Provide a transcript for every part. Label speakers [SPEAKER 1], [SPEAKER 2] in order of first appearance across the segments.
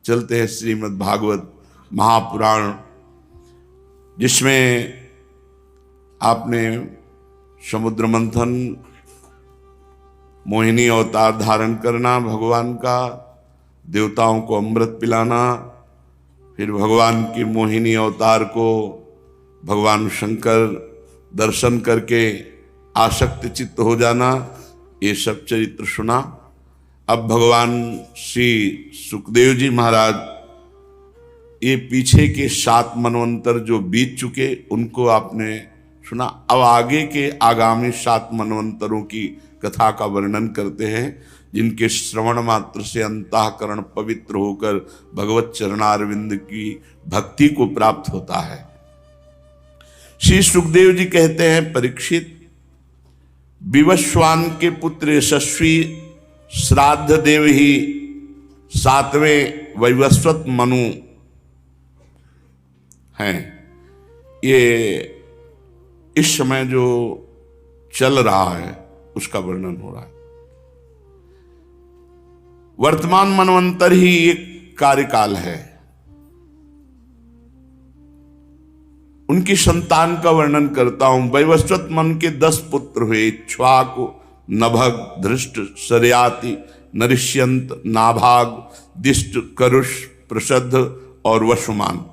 [SPEAKER 1] चलते हैं श्रीमद् भागवत महापुराण, जिसमें आपने समुद्र मंथन, मोहिनी अवतार धारण करना भगवान का, देवताओं को अमृत पिलाना, फिर भगवान की मोहिनी अवतार को भगवान शंकर दर्शन करके आसक्त चित्त हो जाना, ये सब चरित्र सुना। अब भगवान श्री सुखदेव जी महाराज ये पीछे के 7 मनवंतर जो बीत चुके उनको आपने सुना। अब आगे के आगामी 7 मनवंतरों की कथा का वर्णन करते हैं, जिनके श्रवण मात्र से अंतःकरण पवित्र होकर भगवत चरणारविंद की भक्ति को प्राप्त होता है। श्री सुखदेव जी कहते हैं, परीक्षित, विवस्वान के पुत्र यशस्वी श्राद्ध देव ही 7वें वैवस्वत मनु हैं। ये इस समय जो चल रहा है उसका वर्णन हो रहा है। वर्तमान मनवंतर ही एक कार्यकाल है। उनकी संतान का वर्णन करता हूं। वैवस्वत मन के 10 पुत्र हुए, इक्ष्वाकु, नभग, धृष्ट, शर्याति, नरिष्यंत, नाभाग, दिष्ट, करुष, प्रसद्ध और वसुमान।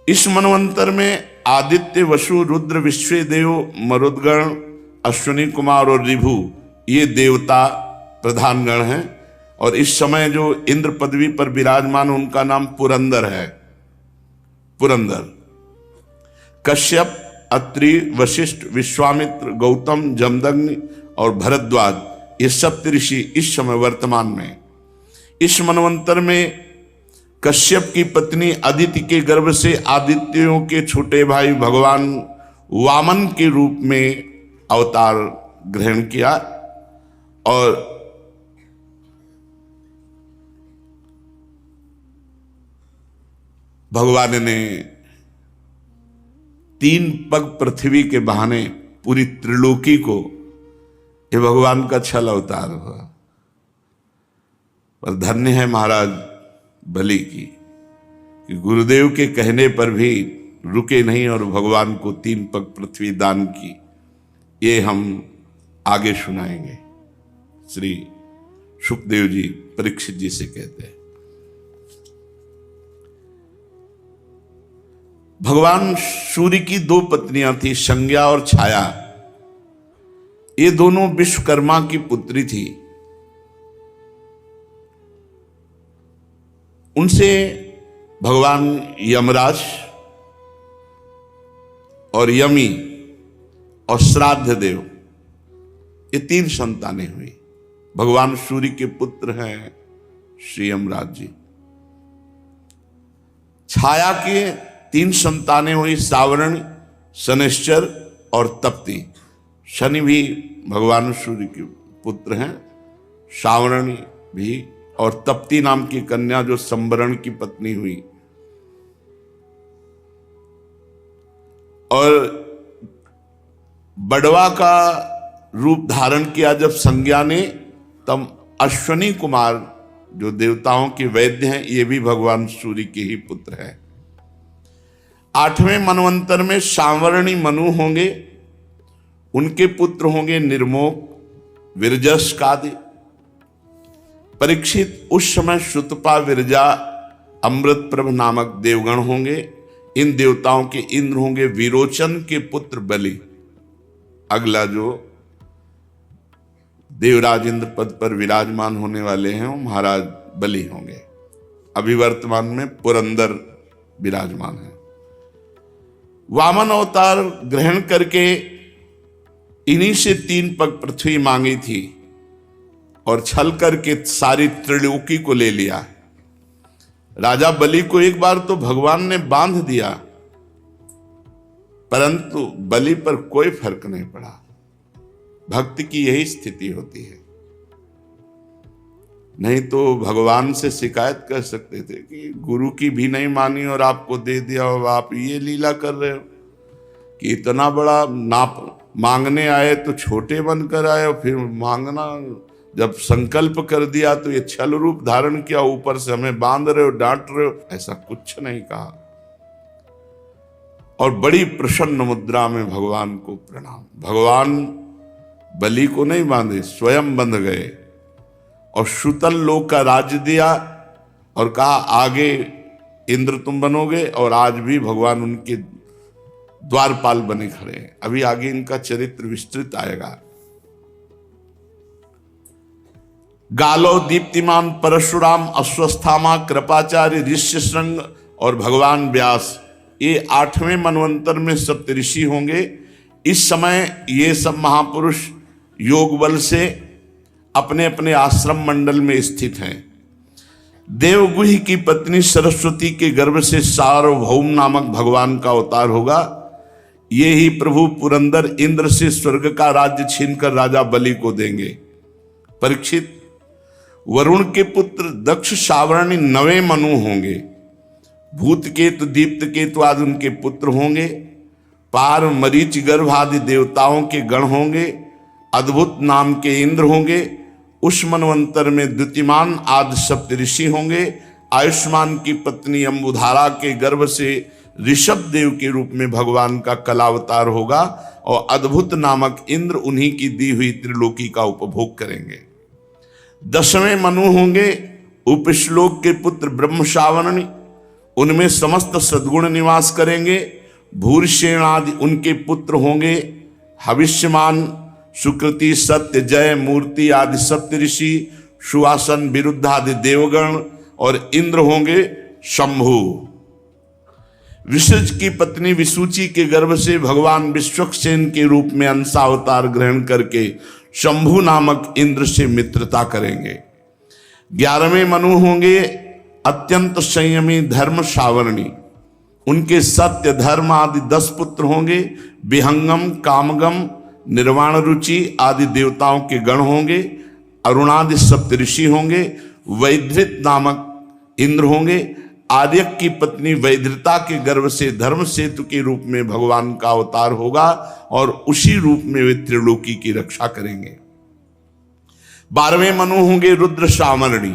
[SPEAKER 1] इस मनवंतर में आदित्य, वसु, रुद्र, विश्वेदेव, मरुदगण, अश्विनी कुमार और ऋभु ये देवता प्रधान गण हैं। और इस समय जो इंद्र पदवी पर विराजमान उनका नाम पुरंदर है। पुरंदर, कश्यप, अत्रि, वशिष्ठ, विश्वामित्र, गौतम, जमदग्नि और भरद्वाज ये सप्तऋषि इस समय वर्तमान में। इस मनवंतर में कश्यप की पत्नी अदिति के गर्भ से आदित्यों के छोटे भाई भगवान वामन के रूप में अवतार ग्रहण किया और भगवान ने 3 पग पृथ्वी के बहाने पूरी त्रिलोकी को, ये भगवान का छल अवतार हुआ। पर धन्य है महाराज बलि की कि गुरुदेव के कहने पर भी रुके नहीं और भगवान को 3 पग पृथ्वी दान की। ये हम आगे सुनाएंगे। श्री सुखदेव जी परीक्षित जी से कहते हैं, भगवान सूर्य की 2 पत्नियां थी, संज्ञा और छाया। ये दोनों विश्वकर्मा की पुत्री थी। उनसे भगवान यमराज और यमी और श्राद्ध देव ये 3 संतानें हुई। भगवान सूर्य के पुत्र हैं श्री यमराज जी। छाया के 3 संतानें हुई, सावरणी, शनिश्चर और तप्ती। शनि भी भगवान सूर्य के पुत्र हैं, सावरणी भी, और तप्ती नाम की कन्या जो संवरण की पत्नी हुई। और बड़वा का रूप धारण किया जब संज्ञा ने, तब अश्विनी कुमार जो देवताओं के वैद्य हैं ये भी भगवान सूर्य के ही पुत्र हैं। 8वें मनवंतर में सांवरणी मनु होंगे, उनके पुत्र होंगे निर्मोक, विरजस कादि। परीक्षित, उस समय श्रुतपा, विरजा, अमृतप्रभ नामक देवगण होंगे। इन देवताओं के इंद्र होंगे विरोचन के पुत्र बलि। अगला जो देवराज इंद्र पद पर विराजमान होने वाले हैं वो महाराज बलि होंगे। अभी वर्तमान में पुरंदर विराजमान है। वामन अवतार ग्रहण करके इन्हीं से 3 पग पृथ्वी मांगी थी और छल करके सारी त्रिलोकी को ले लिया। राजा बलि को एक बार तो भगवान ने बांध दिया, परंतु बलि पर कोई फर्क नहीं पड़ा। भक्त की यही स्थिति होती है। नहीं तो भगवान से शिकायत कर सकते थे कि गुरु की भी नहीं मानी और आपको दे दिया, और आप ये लीला कर रहे हो कि इतना बड़ा नाप मांगने आए तो छोटे बनकर आए और फिर मांगना जब संकल्प कर दिया तो ये छल रूप धारण किया, ऊपर से हमें बांध रहे हो, डांट रहे हो, ऐसा कुछ नहीं कहा। और बड़ी प्रसन्न मुद्रा में भगवान को प्रणाम। भगवान बलि को नहीं बांधे, स्वयं बंध गए और सुतल लोक का राज्य दिया और कहा आगे इंद्र तुम बनोगे। और आज भी भगवान उनके द्वारपाल बने खड़े हैं। अभी आगे इनका चरित्र विस्तृत आएगा। गालो दीप्तिमान परशुराम अश्वस्थामा कृपाचार्य ऋष्यशृंग और भगवान व्यास, ये 8वें मनवंतर में सप्तऋषि होंगे। इस समय ये सब महापुरुष योग बल से अपने अपने आश्रम मंडल में स्थित हैं। देवगुहि की पत्नी सरस्वती के गर्भ से सार्वभौम नामक भगवान का अवतार होगा। ये ही प्रभु पुरंदर इंद्र से स्वर्ग का राज्य छीनकर राजा बलि को देंगे। परीक्षित, वरुण के पुत्र दक्ष सावरणी 9वें मनु होंगे। भूत केतु दीप्त केतु आदि उनके पुत्र होंगे। पार मरीच गर्भ आदि देवताओं के गण होंगे। अद्भुत नाम के इंद्र होंगे। उस मनवंतर में द्युतिमान आदि सप्तऋषि होंगे। आयुष्मान की पत्नी अंबुधारा के गर्भ से ऋषभ देव के रूप में भगवान का कलावतार होगा और अद्भुत नामक इंद्र उन्हीं की दी हुई त्रिलोकी का उपभोग करेंगे। 10वें मनु होंगे उपश्लोक के पुत्र ब्रह्म सावरणी, उनमें समस्त सद्गुण निवास करेंगे। भूरसेन आदि उनके पुत्र होंगे। हविष्यमान, सुकृति, सत्य, जय, मूर्ति आदि सप्तऋषि, सुवासन, विरुद्ध आदि देवगण और इंद्र होंगे शंभु। विसृज की पत्नी विसूची के गर्भ से भगवान विश्वक्सेन के रूप में अंशावतार ग्रहण करके शंभु नामक इंद्र से मित्रता करेंगे। 11वें मनु होंगे अत्यंत संयमी धर्म सावरणी, उनके सत्य, धर्म आदि 10 पुत्र होंगे। विहंगम, कामगम, निर्वाण रुचि आदि देवताओं के गण होंगे। अरुणादि सप्तऋषि होंगे। वैधृत नामक इंद्र होंगे। आर्यक की पत्नी वैधृता के गर्भ से धर्म सेतु के रूप में भगवान का अवतार होगा और उसी रूप में वे त्रिलोकी की रक्षा करेंगे। 12वें मनु होंगे रुद्र सावरणी,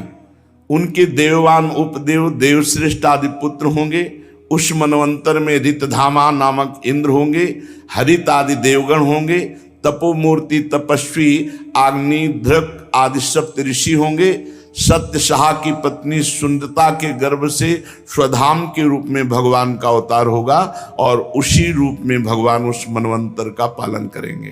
[SPEAKER 1] उनके देववान उपदेव, देवश्रेष्ठ आदि पुत्र होंगे। उस मनवंतर में ऋतधामा नामक इंद्र होंगे। हरित आदि देवगण होंगे। तपोमूर्ति, तपस्वी, आग्निध्रक आदि सप्तऋषि होंगे। सत्य सहा की पत्नी सुंदता के गर्भ से स्वधाम के रूप में भगवान का अवतार होगा और उसी रूप में भगवान उस मनवंतर का पालन करेंगे।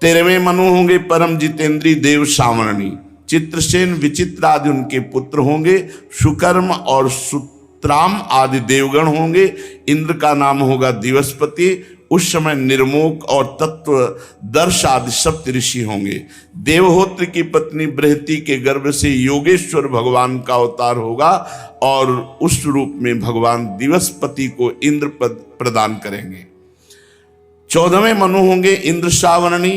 [SPEAKER 1] 13वें मनु होंगे परम जितेंद्री देव सावरणी, चित्रसेन, विचित्र आदि उनके पुत्र होंगे। सुकर्म और सुत्राम आदि देवगण होंगे। इंद्र का नाम होगा दिवसपति। उस समय निर्मोक और तत्वदर्श आदि सप्तऋषि होंगे। देवहोत्र की पत्नी बृहति के गर्भ से योगेश्वर भगवान का अवतार होगा और उस रूप में भगवान दिवसपति को इंद्र पद प्रदान करेंगे। 14वें मनु होंगे इंद्र सावरणी,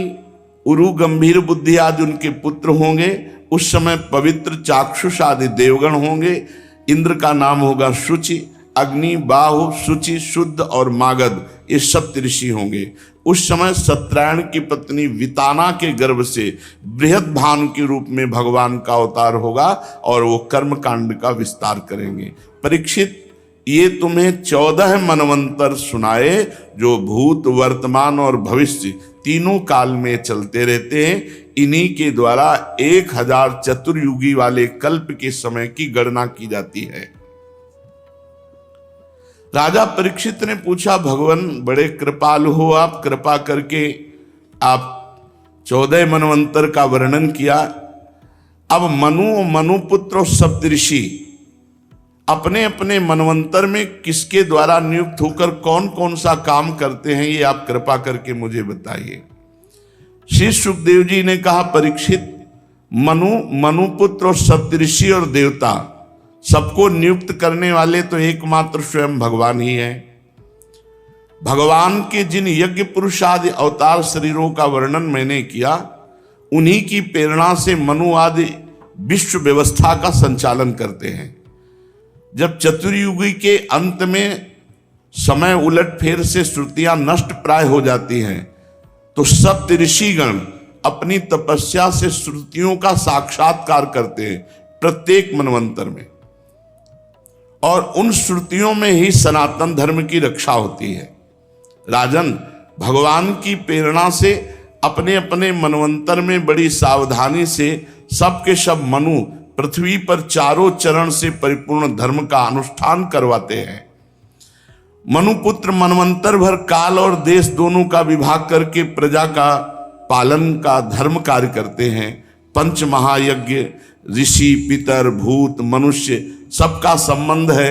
[SPEAKER 1] उरु, गंभीर बुद्धि आदि उनके पुत्र होंगे। उस समय पवित्र चाक्षुष आदि देवगण होंगे। इंद्र का नाम होगा शुचि। अग्नि, बाहु, शुचि, शुद्ध और मागध ये सप्तऋषि होंगे। उस समय सत्यायन की पत्नी विताना के गर्भ से बृहद भानु के रूप में भगवान का अवतार होगा और वो कर्म कांड का विस्तार करेंगे। परीक्षित, ये तुम्हें 14 मनवंतर सुनाए जो भूत, वर्तमान और भविष्य तीनों काल में चलते रहते हैं। इन्हीं के द्वारा 1000 चतुर्युगी वाले कल्प के समय की गणना की जाती है। राजा परीक्षित ने पूछा, भगवान बड़े कृपालु हो, आप कृपा करके आप 14 मनवंतर का वर्णन किया। अब मनुपुत्र और सप्तऋषि अपने अपने मनवंतर में किसके द्वारा नियुक्त होकर कौन कौन सा काम करते हैं, ये आप कृपा करके मुझे बताइए। श्री सुखदेव जी ने कहा, परीक्षित, मनुपुत्र और सप्तऋषि और देवता सबको नियुक्त करने वाले तो एकमात्र स्वयं भगवान ही है। भगवान के जिन यज्ञ पुरुष आदि अवतार शरीरों का वर्णन मैंने किया, उन्हीं की प्रेरणा से मनु आदि विश्व व्यवस्था का संचालन करते हैं। जब चतुर्युगी के अंत में समय उलट फेर से श्रुतियां नष्ट प्राय हो जाती हैं तो सप्त ऋषिगण अपनी तपस्या से श्रुतियों का साक्षात्कार करते हैं प्रत्येक मनवंतर में, और उन श्रुतियों में ही सनातन धर्म की रक्षा होती है। राजन, भगवान की प्रेरणा से अपने अपने मनवंतर में बड़ी सावधानी से सबके सब मनु पृथ्वी पर चारों चरण से परिपूर्ण धर्म का अनुष्ठान करवाते हैं। मनुपुत्र मनवंतर भर काल और देश दोनों का विभाग करके प्रजा का पालन का धर्म कार्य करते हैं। पंच महायज्ञ, ऋषि, पितर, भूत, मनुष्य सबका संबंध है।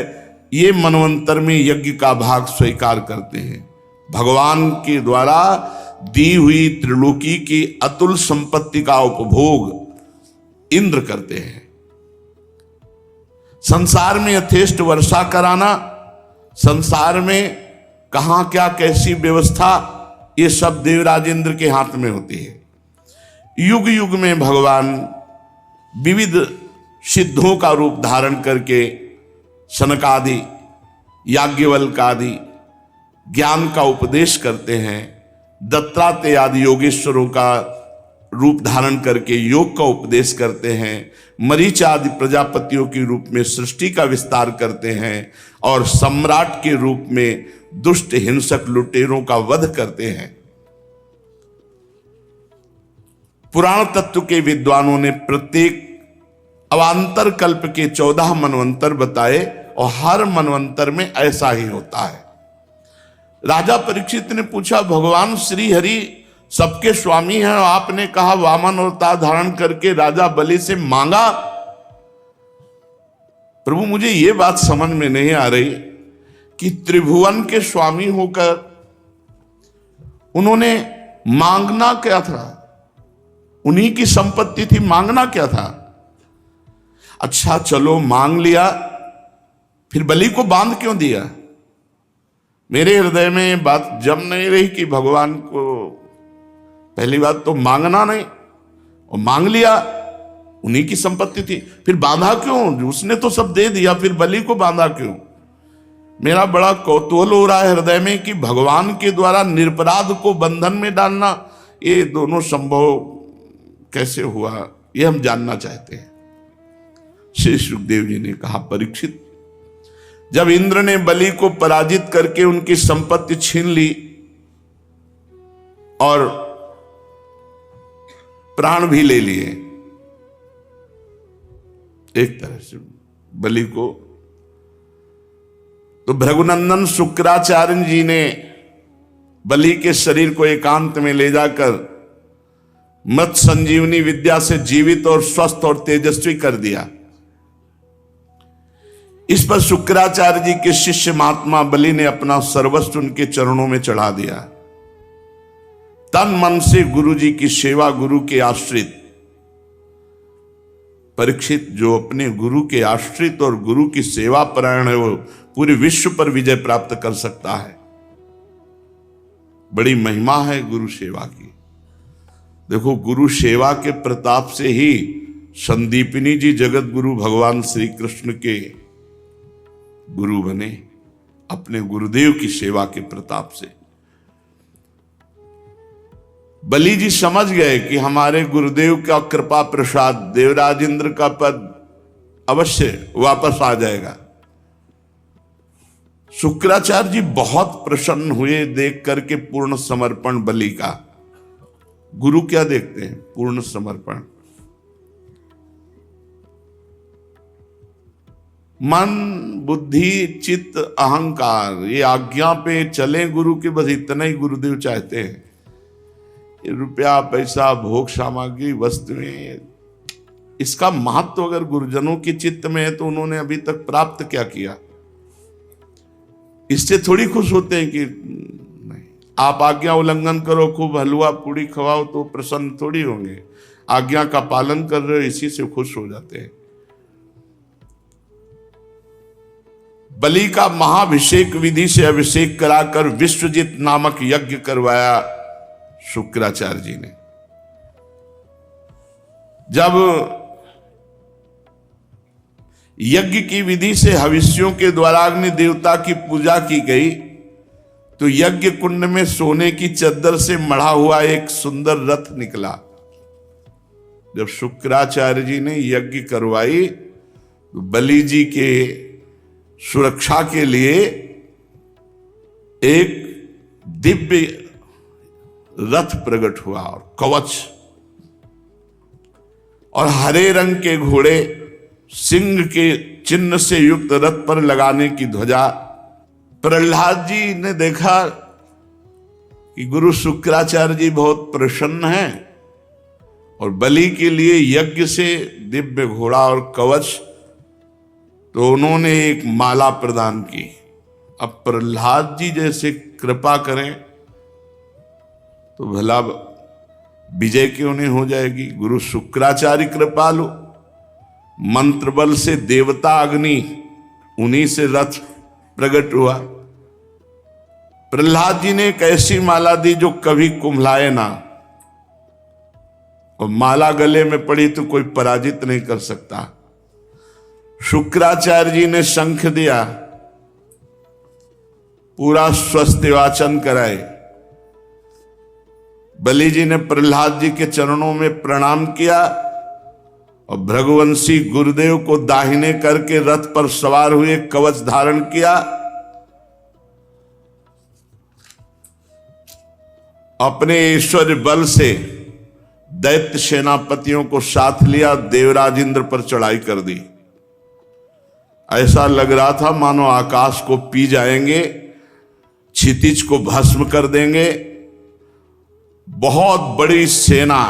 [SPEAKER 1] ये मनवंतर में यज्ञ का भाग स्वीकार करते हैं। भगवान के द्वारा दी हुई त्रिलोकी की अतुल संपत्ति का उपभोग इंद्र करते हैं। संसार में यथेष्ट वर्षा कराना, संसार में कहां क्या कैसी व्यवस्था, ये सब देवराज इंद्र के हाथ में होती है। युग युग में भगवान विविध सिद्धों का रूप धारण करके सनकादि, याज्ञवल्क आदि ज्ञान का उपदेश करते हैं। दत्तात्रेय आदि योगेश्वरों का रूप धारण करके योग का उपदेश करते हैं। मरीच आदि प्रजापतियों के रूप में सृष्टि का विस्तार करते हैं और सम्राट के रूप में दुष्ट हिंसक लुटेरों का वध करते हैं। पुराण तत्व के विद्वानों ने प्रत्येक अवान्तर कल्प के 14 मनवंतर बताए और हर मनवंतर में ऐसा ही होता है। राजा परीक्षित ने पूछा, भगवान श्री हरि सबके स्वामी हैं और आपने कहा वामन अवतार धारण करके राजा बलि से मांगा। प्रभु, मुझे यह बात समझ में नहीं आ रही कि त्रिभुवन के स्वामी होकर उन्होंने मांगना क्या था? उन्हीं की संपत्ति थी, मांगना क्या था? अच्छा चलो मांग लिया, फिर बलि को बांध क्यों दिया? मेरे हृदय में बात जम नहीं रही कि भगवान को पहली बात तो मांगना नहीं, और मांग लिया, उन्हीं की संपत्ति थी, फिर बांधा क्यों? उसने तो सब दे दिया, फिर बलि को बांधा क्यों? मेरा बड़ा कौतूहल हो रहा है हृदय में कि भगवान के द्वारा निरपराध को बंधन में डालना, ये दोनों संभव कैसे हुआ, ये हम जानना चाहते हैं। श्री सुखदेव जी ने कहा, परीक्षित, जब इंद्र ने बलि को पराजित करके उनकी संपत्ति छीन ली और प्राण भी ले लिए, एक तरह से बलि को, तो भृगुनंदन शुक्राचार्य जी ने बलि के शरीर को एकांत में ले जाकर मत संजीवनी विद्या से जीवित और स्वस्थ और तेजस्वी कर दिया। इस पर शुक्राचार्य जी के शिष्य महात्मा बलि ने अपना सर्वस्व उनके चरणों में चढ़ा दिया। तन मन से गुरु जी की सेवा, गुरु के आश्रित परीक्षित, जो अपने गुरु के आश्रित और गुरु की सेवा परायण है, वो पूरे विश्व पर विजय प्राप्त कर सकता है। बड़ी महिमा है गुरु सेवा की। देखो, गुरु सेवा के प्रताप से ही संदीपिनी जी जगत गुरु भगवान श्री कृष्ण के गुरु बने, अपने गुरुदेव की सेवा के प्रताप से। बलि जी समझ गए कि हमारे गुरुदेव का कृपा प्रसाद, देवराज इंद्र का पद अवश्य वापस आ जाएगा। शुक्राचार्य जी बहुत प्रसन्न हुए देख करके पूर्ण समर्पण बलि का। गुरु क्या देखते हैं? पूर्ण समर्पण। मन, बुद्धि, चित्त, अहंकार, ये आज्ञा पे चले गुरु के, बस इतना ही गुरुदेव चाहते हैं। ये रुपया, पैसा, भोग सामग्री, वस्तुएं, इसका महत्व अगर गुरुजनों के चित्त में है तो उन्होंने अभी तक प्राप्त क्या किया? इससे थोड़ी खुश होते हैं कि नहीं, आप आज्ञा उल्लंघन करो, खूब हलवा पूड़ी खवाओ तो प्रसन्न थोड़ी होंगे। आज्ञा का पालन कर रहे हो, इसी से खुश हो जाते हैं। बलि का महाभिषेक विधि से अभिषेक कराकर विश्वजित नामक यज्ञ करवाया शुक्राचार्य जी ने। जब यज्ञ की विधि से हविष्यों के द्वारा अग्नि देवता की पूजा की गई तो यज्ञ कुंड में सोने की चद्दर से मढ़ा हुआ एक सुंदर रथ निकला। जब शुक्राचार्य जी ने यज्ञ करवाई तो बलि जी के सुरक्षा के लिए एक दिव्य रथ प्रकट हुआ और कवच और हरे रंग के घोड़े, सिंह के चिन्ह से युक्त रथ पर लगाने की ध्वजा। प्रहलाद जी ने देखा कि गुरु शुक्राचार्य जी बहुत प्रसन्न हैं और बलि के लिए यज्ञ से दिव्य घोड़ा और कवच, तो उन्होंने एक माला प्रदान की। अब प्रहलाद जी जैसे कृपा करें तो भला विजय क्यों नहीं हो जाएगी। गुरु शुक्राचार्य कृपालु, मंत्र बल से देवता अग्नि, उन्हीं से रथ प्रकट हुआ। प्रहलाद जी ने एक ऐसी माला दी जो कभी कुम्हलाए ना, और माला गले में पड़ी तो कोई पराजित नहीं कर सकता। शुक्राचार्य जी ने शंख दिया, पूरा स्वस्ति वाचन कराए। बलि जी ने प्रहलाद जी के चरणों में प्रणाम किया और भृगुवंशी गुरुदेव को दाहिने करके रथ पर सवार हुए, कवच धारण किया। अपने ईश्वर बल से दैत्य सेनापतियों को साथ लिया, देवराज इंद्र पर चढ़ाई कर दी। ऐसा लग रहा था मानो आकाश को पी जाएंगे, क्षितिज को भस्म कर देंगे। बहुत बड़ी सेना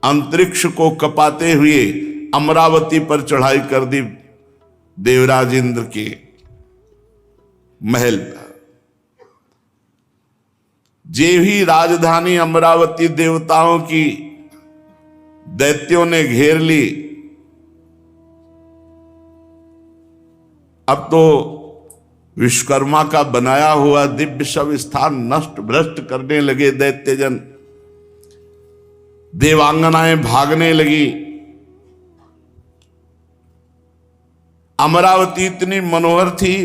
[SPEAKER 1] अंतरिक्ष को कपाते हुए अमरावती पर चढ़ाई कर दी, देवराज इंद्र के महल पर। जे भी राजधानी अमरावती देवताओं की दैत्यों ने घेर ली। अब तो विश्वकर्मा का बनाया हुआ दिव्य सब स्थान नष्ट भ्रष्ट करने लगे दैत्यजन। देवांगनाएं भागने लगी। अमरावती इतनी मनोहर थी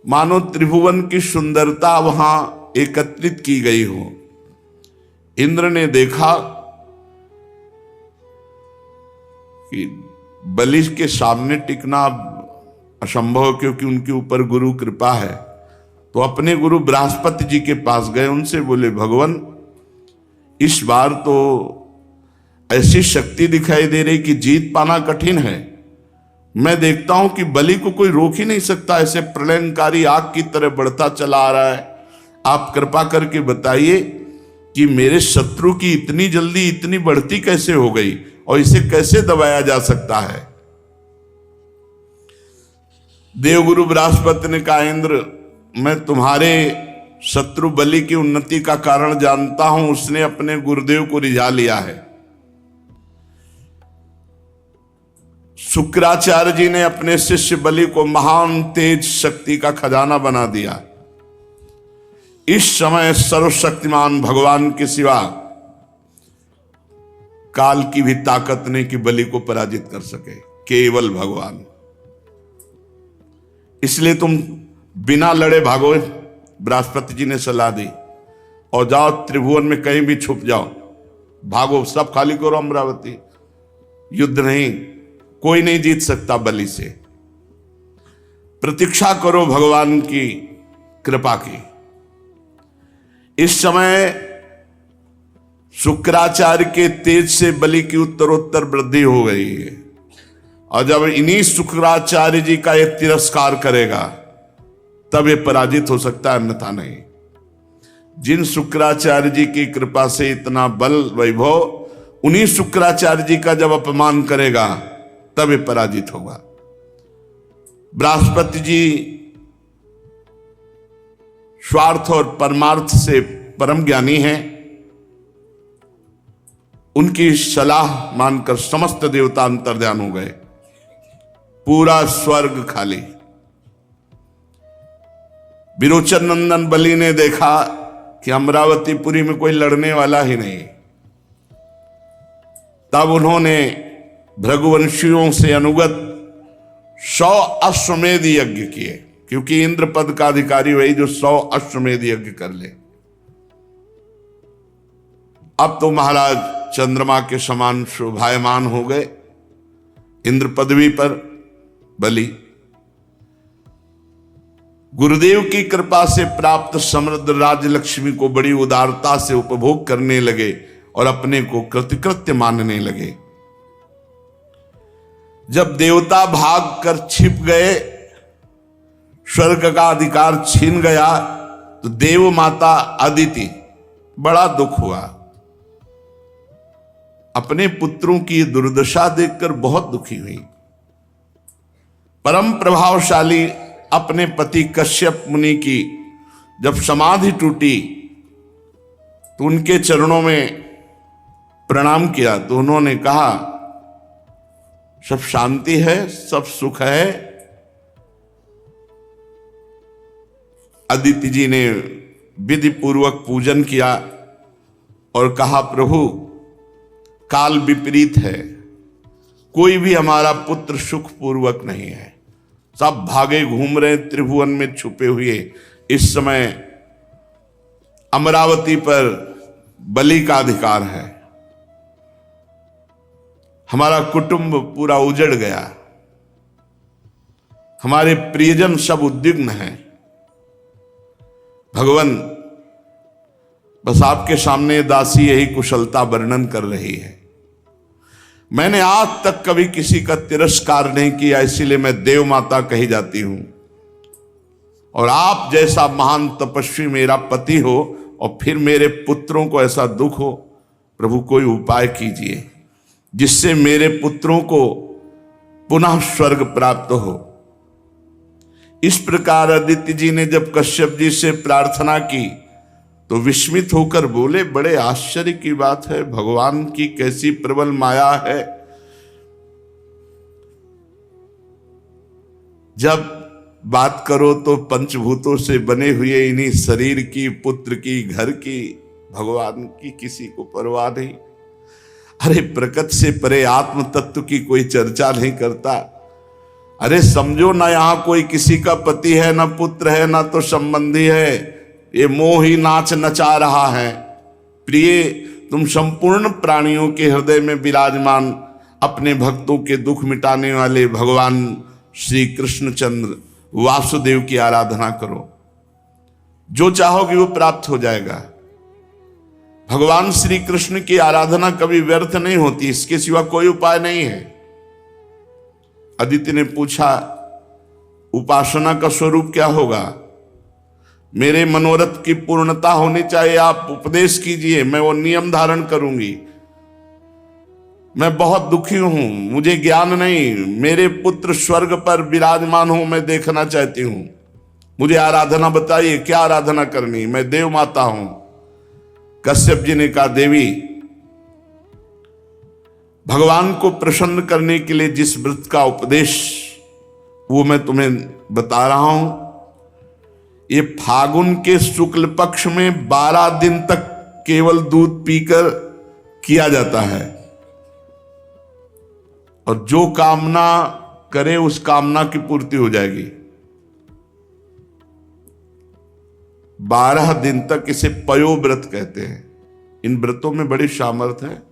[SPEAKER 1] मानो त्रिभुवन की सुंदरता वहां एकत्रित की गई हो। इंद्र ने देखा कि बलि के सामने टिकना असंभव, क्योंकि उनके ऊपर गुरु कृपा है। तो अपने गुरु बृहस्पति जी के पास गए, उनसे बोले भगवान इस बार तो ऐसी शक्ति दिखाई दे रही कि जीत पाना कठिन है। मैं देखता हूं कि बलि को कोई रोक ही नहीं सकता, ऐसे प्रलयंकारी आग की तरह बढ़ता चला आ रहा है। आप कृपा करके बताइए कि मेरे शत्रु की इतनी जल्दी इतनी बढ़ती कैसे हो गई और इसे कैसे दबाया जा सकता है। देवगुरु बृहस्पति ने कहा इंद्र, मैं तुम्हारे शत्रु बलि की उन्नति का कारण जानता हूं, उसने अपने गुरुदेव को रिझा लिया है। शुक्राचार्य जी ने अपने शिष्य बलि को महान तेज शक्ति का खजाना बना दिया। इस समय सर्वशक्तिमान भगवान के सिवा काल की भी ताकत नहीं कि बलि को पराजित कर सके, केवल भगवान। इसलिए तुम बिना लड़े भागो, बृहस्पति जी ने सलाह दी, और जाओ त्रिभुवन में कहीं भी छुप जाओ, भागो, सब खाली करो अमरावती। युद्ध नहीं, कोई नहीं जीत सकता बलि से। प्रतीक्षा करो भगवान की कृपा की। इस समय शुक्राचार्य के तेज से बलि की उत्तरोत्तर वृद्धि हो गई है, और जब इन्हीं शुक्राचार्य जी का यह तिरस्कार करेगा तब ये पराजित हो सकता है, अन्यथा नहीं। जिन शुक्राचार्य जी की कृपा से इतना बल वैभव, उन्हीं शुक्राचार्य जी का जब अपमान करेगा तब ये पराजित होगा। बृहस्पति जी स्वार्थ और परमार्थ से परम ज्ञानी हैं। उनकी सलाह मानकर समस्त देवता अंतर्ध्यान हो गए, पूरा स्वर्ग खाली। विरोचन नंदन बलि ने देखा कि अमरावतीपुरी में कोई लड़ने वाला ही नहीं। तब उन्होंने भृगुवंशियों से अनुगत 100 अश्वमेध यज्ञ किए, क्योंकि इंद्र पद का अधिकारी वही जो 100 अश्वमेध यज्ञ कर ले। अब तो महाराज चंद्रमा के समान शोभायमान हो गए। इंद्र पदवी पर बलि गुरुदेव की कृपा से प्राप्त समृद्ध राजलक्ष्मी को बड़ी उदारता से उपभोग करने लगे और अपने को कृतकृत्य मानने लगे। जब देवता भाग कर छिप गए, स्वर्ग का अधिकार छीन गया, तो देव माता अदिति बड़ा दुख हुआ। अपने पुत्रों की दुर्दशा देखकर बहुत दुखी हुई। परम प्रभावशाली अपने पति कश्यप मुनि की जब समाधि टूटी तो उनके चरणों में प्रणाम किया। तो उन्होंने कहा, सब शांति है, सब सुख है। अदिति जी ने विधि पूर्वक पूजन किया और कहा, प्रभु काल विपरीत है, कोई भी हमारा पुत्र सुख पूर्वक नहीं है, सब भागे घूम रहे त्रिभुवन में छुपे हुए। इस समय अमरावती पर बलि का अधिकार है, हमारा कुटुंब पूरा उजड़ गया, हमारे प्रियजन सब उद्विग्न हैं। भगवान, बस आपके सामने दासी यही कुशलता वर्णन कर रही है। मैंने आज तक कभी किसी का तिरस्कार नहीं किया, इसीलिए मैं देव माता कही जाती हूं। और आप जैसा महान तपस्वी मेरा पति हो और फिर मेरे पुत्रों को ऐसा दुख हो, प्रभु कोई उपाय कीजिए जिससे मेरे पुत्रों को पुनः स्वर्ग प्राप्त हो। इस प्रकार अदिति जी ने जब कश्यप जी से प्रार्थना की तो विस्मित होकर बोले, बड़े आश्चर्य की बात है, भगवान की कैसी प्रबल माया है। जब बात करो तो पंचभूतों से बने हुए इन्हीं शरीर की, पुत्र की, घर की, भगवान की किसी को परवाह नहीं। अरे प्रकृति से परे आत्म तत्व की कोई चर्चा नहीं करता। अरे समझो ना, यहां कोई किसी का पति है, ना पुत्र है, ना तो संबंधी है, ये मोह ही नाच नचा रहा है। प्रिय, तुम संपूर्ण प्राणियों के हृदय में विराजमान अपने भक्तों के दुख मिटाने वाले भगवान श्री कृष्णचंद्र वासुदेव की आराधना करो, जो चाहोगे वो प्राप्त हो जाएगा। भगवान श्री कृष्ण की आराधना कभी व्यर्थ नहीं होती, इसके सिवा कोई उपाय नहीं है। अदिति ने पूछा, उपासना का स्वरूप क्या होगा? मेरे मनोरथ की पूर्णता होनी चाहिए, आप उपदेश कीजिए, मैं वो नियम धारण करूंगी। मैं बहुत दुखी हूं, मुझे ज्ञान नहीं, मेरे पुत्र स्वर्ग पर विराजमान हो, मैं देखना चाहती हूं, मुझे आराधना बताइए, क्या आराधना करनी, मैं देव माता हूं। कश्यप जी ने कहा, देवी, भगवान को प्रसन्न करने के लिए जिस व्रत का उपदेश वो मैं तुम्हें बता रहा हूं, ये फागुन के शुक्ल पक्ष में 12 दिन तक केवल दूध पीकर किया जाता है। और जो कामना करे उस कामना की पूर्ति हो जाएगी। 12 दिन तक इसे पयो व्रत कहते हैं। इन व्रतों में बड़ी सामर्थ्य है।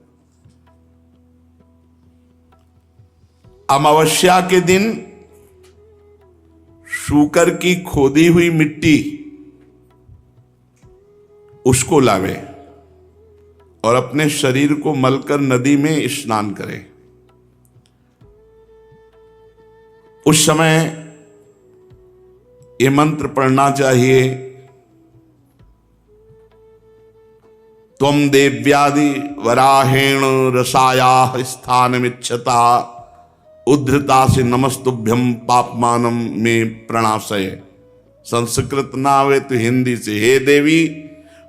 [SPEAKER 1] अमावस्या के दिन शूकर की खोदी हुई मिट्टी उसको लावे और अपने शरीर को मलकर नदी में स्नान करे। उस समय ये मंत्र पढ़ना चाहिए, त्वं देव्यादि वराहेण रसायाः स्थानमिच्छता उद्धृता से नमस्तुभ्यम पापमानम में प्रणाशय। संस्कृत ना आवे तो हिंदी से, हे देवी,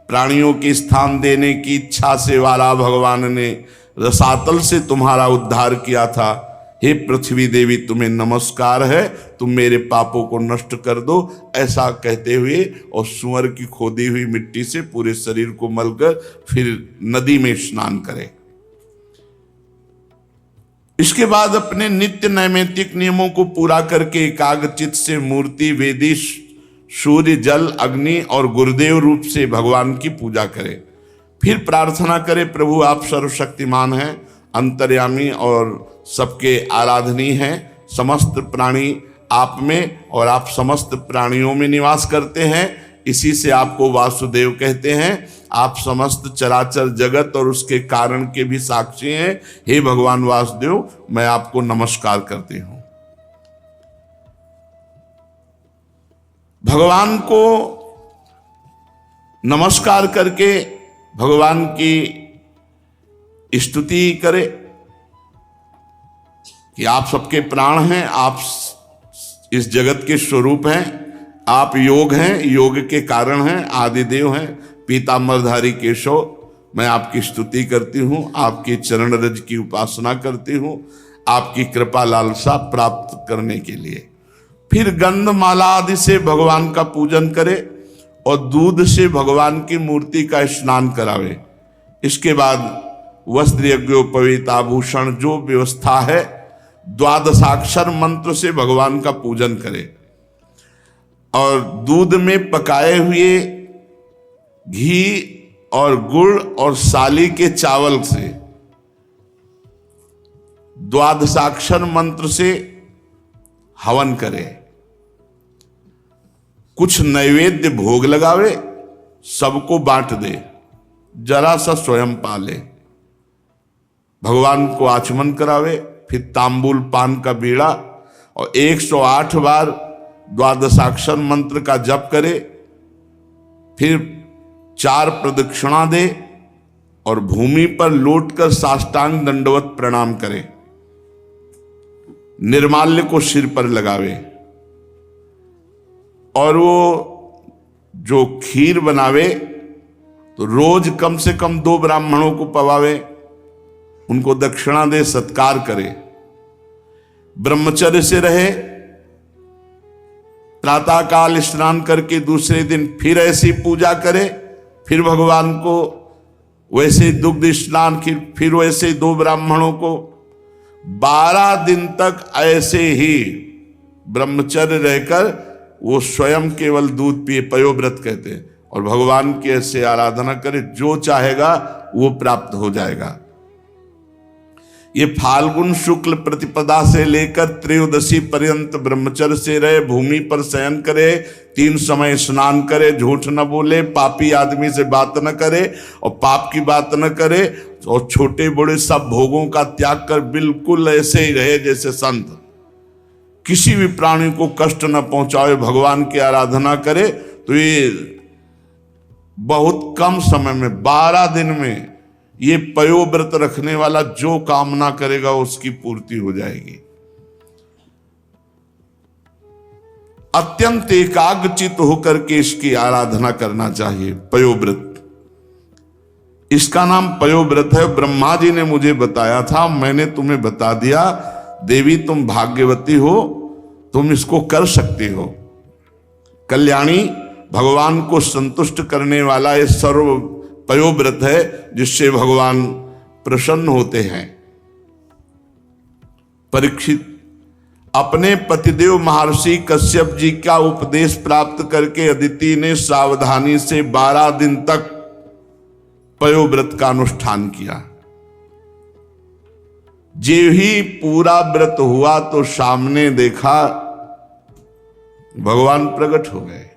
[SPEAKER 1] प्राणियों के स्थान देने की इच्छा से वाला भगवान ने रसातल से तुम्हारा उद्धार किया था। हे पृथ्वी देवी, तुम्हें नमस्कार है, तुम मेरे पापों को नष्ट कर दो। ऐसा कहते हुए और सुअर की खोदी हुई मिट्टी से पूरे शरीर को मलकर फिर नदी में स्नान करें। इसके बाद अपने नित्य नैमित्तिक नियमों को पूरा करके एकाग्रचित से मूर्ति, वेदी, सूर्य, जल, अग्नि और गुरुदेव रूप से भगवान की पूजा करें। फिर प्रार्थना करें, प्रभु आप सर्वशक्तिमान हैं, अंतर्यामी और सबके आराधनीय हैं। समस्त प्राणी आप में और आप समस्त प्राणियों में निवास करते हैं, इसी से आपको वासुदेव कहते हैं। आप समस्त चराचर जगत और उसके कारण के भी साक्षी हैं। हे भगवान वासुदेव, मैं आपको नमस्कार करती हूं। भगवान को नमस्कार करके भगवान की स्तुति करें कि आप सबके प्राण हैं, आप इस जगत के स्वरूप हैं, आप योग हैं, योग के कारण हैं, आदिदेव हैं, पीतांबरधारी केशव। मैं आपकी स्तुति करती हूँ, आपके चरण रज की उपासना करती हूँ, आपकी कृपा लालसा प्राप्त करने के लिए। फिर गंधमाला आदि से भगवान का पूजन करे और दूध से भगवान की मूर्ति का स्नान करावे। इसके बाद वस्त्र यज्ञोपवीत आभूषण जो व्यवस्था है, द्वादशाक्षर मंत्र से भगवान का पूजन करे और दूध में पकाए हुए घी और गुड़ और साली के चावल से द्वादशाक्षर मंत्र से हवन करे। कुछ नैवेद्य भोग लगावे, सबको बांट दे, जरा सा स्वयं पाले, भगवान को आचमन करावे। फिर तांबूल पान का बीड़ा और 108 बार द्वादशाक्षर मंत्र का जप करे। फिर 4 प्रदक्षिणा दे और भूमि पर लौटकर साष्टांग दंडवत प्रणाम करे। निर्माल्य को सिर पर लगावे और वो जो खीर बनावे तो रोज कम से कम 2 ब्राह्मणों को पवावे, उनको दक्षिणा दे, सत्कार करे। ब्रह्मचर्य से रहे, प्रातःकाल स्नान करके दूसरे दिन फिर ऐसी पूजा करे, फिर भगवान को वैसे दुग्ध स्नान, फिर वैसे 2 ब्राह्मणों को। 12 दिन तक ऐसे ही ब्रह्मचर्य रहकर वो स्वयं केवल दूध पिए, पयोव्रत कहते हैं, और भगवान की ऐसे आराधना करे, जो चाहेगा वो प्राप्त हो जाएगा। ये फाल्गुन शुक्ल प्रतिपदा से लेकर त्रयोदशी पर्यंत ब्रह्मचर्य से रहे, भूमि पर शयन करे, 3 समय स्नान करे, झूठ न बोले, पापी आदमी से बात न करे और पाप की बात न करे, और छोटे बड़े सब भोगों का त्याग कर बिल्कुल ऐसे ही रहे जैसे संत। किसी भी प्राणी को कष्ट न पहुंचाए, भगवान की आराधना करे, तो ये बहुत कम समय में 12 दिन में ये पयोव्रत रखने वाला जो कामना करेगा उसकी पूर्ति हो जाएगी। अत्यंत एकाग्रचित होकर के इसकी आराधना करना चाहिए। पयोव्रत, इसका नाम पयोव्रत है। ब्रह्मा जी ने मुझे बताया था, मैंने तुम्हें बता दिया। देवी तुम भाग्यवती हो, तुम इसको कर सकती हो। कल्याणी, भगवान को संतुष्ट करने वाला ये सर्व पयोव्रत है, जिससे भगवान प्रसन्न होते हैं। परीक्षित अपने पतिदेव महर्षि कश्यप जी का उपदेश प्राप्त करके अदिति ने सावधानी से 12 दिन तक पयोव्रत का अनुष्ठान किया। जे ही पूरा व्रत हुआ तो सामने देखा भगवान प्रकट हो गए।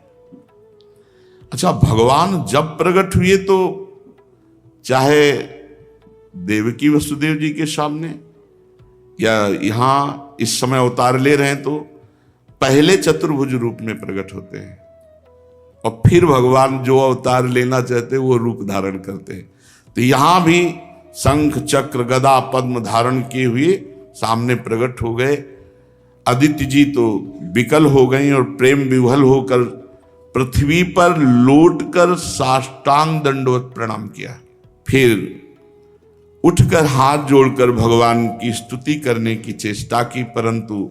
[SPEAKER 1] अच्छा, भगवान जब प्रकट हुए तो चाहे देवकी वसुदेव जी के सामने या यहां इस समय अवतार ले रहे हैं, तो पहले चतुर्भुज रूप में प्रकट होते हैं और फिर भगवान जो अवतार लेना चाहते हैं वो रूप धारण करते हैं। तो यहां भी शंख चक्र गदा पद्म धारण किए हुए सामने प्रकट हो गए। अदिति जी तो विकल हो गई और प्रेम विह्वल होकर पृथ्वी पर लौटकर साष्टांग दंडवत प्रणाम किया। फिर उठकर हाथ जोड़कर भगवान की स्तुति करने की चेष्टा की, परंतु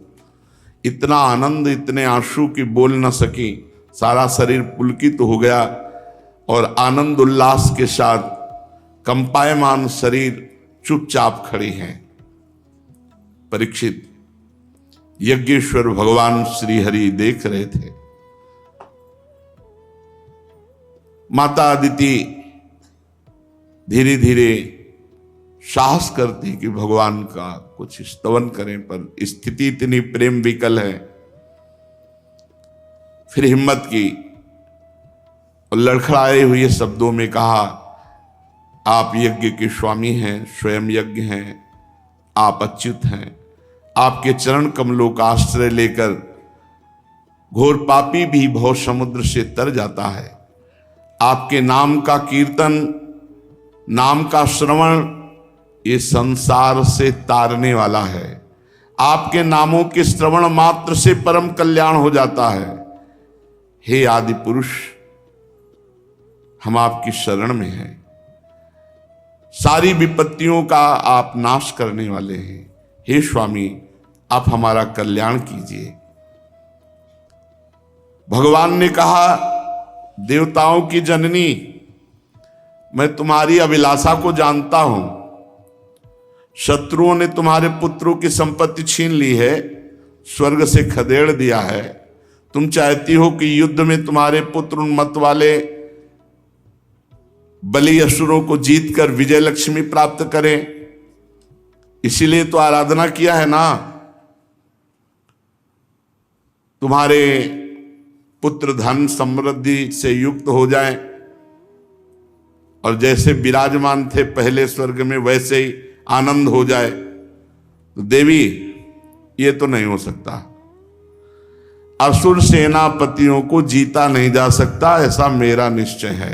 [SPEAKER 1] इतना आनंद, इतने आंसू की बोल न सकी। सारा शरीर पुलकित हो गया और आनंद उल्लास के साथ कंपायमान शरीर चुपचाप खड़ी हैं। परीक्षित, यज्ञेश्वर भगवान श्री हरि देख रहे थे। माता अदिति धीरे धीरे साहस करती कि भगवान का कुछ स्तवन करें, पर स्थिति इतनी प्रेम विकल है। फिर हिम्मत की और लड़खड़ाए हुए शब्दों में कहा, आप यज्ञ के स्वामी हैं, स्वयं यज्ञ हैं, आप अच्युत हैं। आपके चरण कमलों का आश्रय लेकर घोर पापी भी भव समुद्र से तर जाता है। आपके नाम का कीर्तन, नाम का श्रवण ये संसार से तारने वाला है। आपके नामों के श्रवण मात्र से परम कल्याण हो जाता है। हे आदि पुरुष, हम आपकी शरण में हैं। सारी विपत्तियों का आप नाश करने वाले हैं। हे स्वामी, आप हमारा कल्याण कीजिए। भगवान ने कहा, देवताओं की जननी, मैं तुम्हारी अभिलाषा को जानता हूं। शत्रुओं ने तुम्हारे पुत्रों की संपत्ति छीन ली है, स्वर्ग से खदेड़ दिया है। तुम चाहती हो कि युद्ध में तुम्हारे पुत्र उन मत वाले बलि असुरों को जीतकर विजय लक्ष्मी प्राप्त करें, इसीलिए तो आराधना किया है ना। तुम्हारे पुत्र धन समृद्धि से युक्त हो जाएं और जैसे विराजमान थे पहले स्वर्ग में वैसे ही आनंद हो जाए। तो देवी, ये तो नहीं हो सकता। असुर सेनापतियों को जीता नहीं जा सकता, ऐसा मेरा निश्चय है,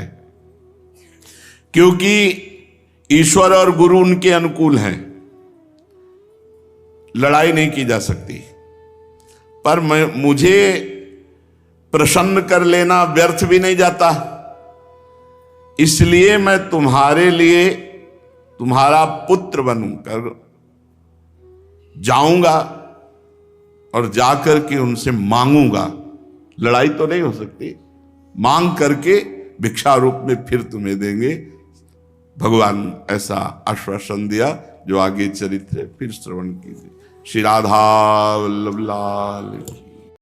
[SPEAKER 1] क्योंकि ईश्वर और गुरु उनके अनुकूल हैं। लड़ाई नहीं की जा सकती, पर मुझे प्रसन्न कर लेना व्यर्थ भी नहीं जाता। इसलिए मैं तुम्हारे लिए तुम्हारा पुत्र बनकर जाऊंगा और जाकर के उनसे मांगूंगा। लड़ाई तो नहीं हो सकती, मांग करके भिक्षा रूप में फिर तुम्हें देंगे। भगवान ऐसा आश्वासन दिया, जो आगे चरित्र फिर श्रवण कीजिए। श्री राधा वल्लभ लाल की।